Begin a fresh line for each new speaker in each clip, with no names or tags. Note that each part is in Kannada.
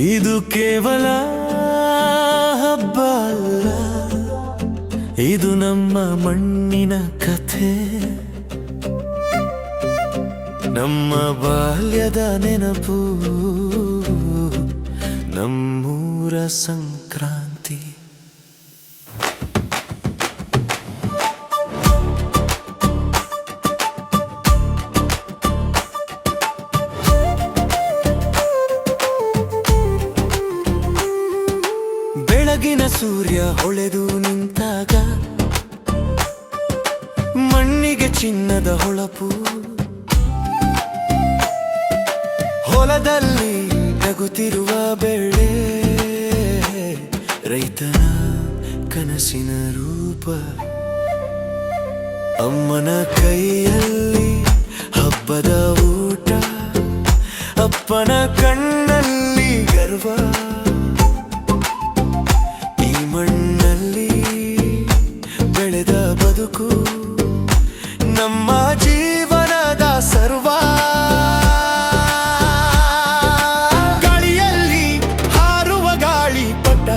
ಇದು ಕೇವಲ ಹಬ್ಬ ಅಲ್ಲ, ಇದು ನಮ್ಮ ಮಣ್ಣಿನ ಕಥೆ, ನಮ್ಮ ಬಾಲ್ಯದ ನೆನಪು, ನಮ್ಮೂರ ಸಂಕ್ರಾಂತಿ. ಬೆಳಗಿನ ಸೂರ್ಯ ಹೊಳೆದು ನಿಂತಾಗ ಮಣ್ಣಿಗೆ ಚಿನ್ನದ ಹೊಳಪು, ಹೊಲದಲ್ಲಿ ನಗುತ್ತಿರುವ ಬೆಳೆ ರೈತನ ಕನಸಿನ ರೂಪ. ಅಮ್ಮನ ಕೈಯಲ್ಲಿ ಹಬ್ಬದ ಊಟ, ಅಪ್ಪನ ಕಣ್ಣಲ್ಲಿ ಗರ್ವ. ಈ ಮಣ್ಣಲ್ಲಿ ಬೆಳೆದ ಬದುಕು ನಮ್ಮ ಜೀವನದ ಸರ್ವ. ಗಾಳಿಯಲ್ಲಿ ಹಾರುವ ಗಾಳಿಪಟ,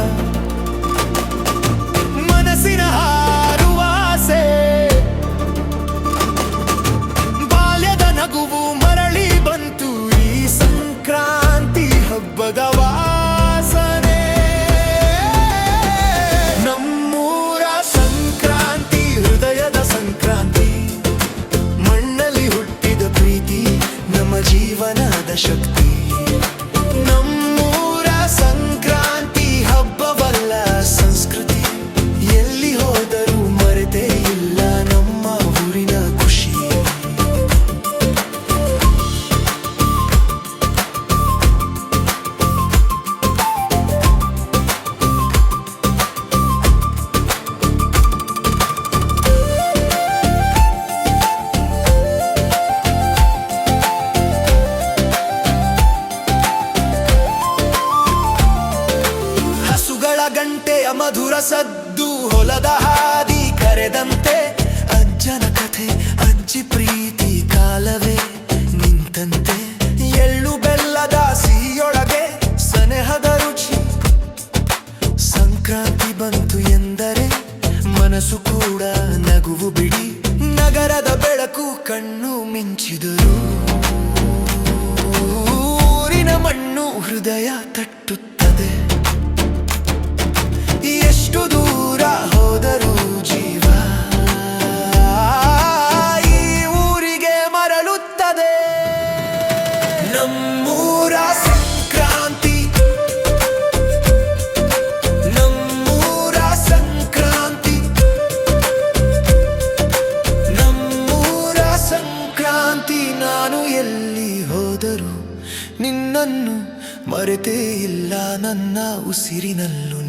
ಮನಸ್ಸಿನ ಹಾರುವ ಆಸೆ, ಬಾಲ್ಯದ ನಗುವು ಮರಳಿ ಬಂತು ಈ ಸಂಕ್ರಾಂತಿ ಹಬ್ಬದ ವಾಸನೆ. ನಮ್ಮೂರ ಸಂಕ್ರಾಂತಿ ಹೃದಯದ ಸಂಕ್ರಾಂತಿ, ಮಣ್ಣಲ್ಲಿ ಹುಟ್ಟಿದ ಪ್ರೀತಿ ನಮ್ಮ ಜೀವನದ ಶಕ್ತಿ. ನಮ್ಮೂರ ಸಂಕ್ರಾಂತಿ ಹಬ್ಬವಲ್ಲ ಸಂಸ್ಕೃತಿ, ಎಲ್ಲಿ ಹೋದರೂ ಮರೆತೇ ಇಲ್ಲ ನಮ್ಮ ಊರಿನ ಖುಷಿ. ಗಂಟೆಯ ಮಧುರ ಸದ್ದು, ಹೊಲದ ಹಾದಿ ಕರೆದಂತೆ, ಅಜ್ಜನ ಕಥೆ ಅಜ್ಜಿ ಪ್ರೀತಿ, ಕಾಲವೇ ನಿಂತಂತೆ. ಎಳ್ಳು ಬೆಲ್ಲದ ಸಿಹಿಯೊಳಗೆ ಸನೆಹದ ರುಚಿ, ಸಂಕ್ರಾಂತಿ ಬಂತು ಎಂದರೆ ಮನಸ್ಸು ಕೂಡ ನಗುವು ಬಿಡಿ. ನಗರದ ಬೆಳಕು ಕಣ್ಣು ಮಿಂಚಿದರು, ಊರಿನ ಮಣ್ಣು ಹೃದಯ ತಟ್ಟುತ್ತದೆ. ಎಷ್ಟು ದೂರ ಹೋದರೂ ಜೀವ ಈ ಊರಿಗೆ ಮರಳುತ್ತದೆ. ನಮ್ಮೂರ ಸಂಕ್ರಾಂತಿ, ನಮ್ಮೂರ ಸಂಕ್ರಾಂತಿ, ನಮ್ಮೂರ ಸಂಕ್ರಾಂತಿ. ನಾನು ಎಲ್ಲಿ ಹೋದರೂ ನಿನ್ನನ್ನು ಮರೆತೇ ಇಲ್ಲ, ನನ್ನ ಉಸಿರಿನಲ್ಲೂ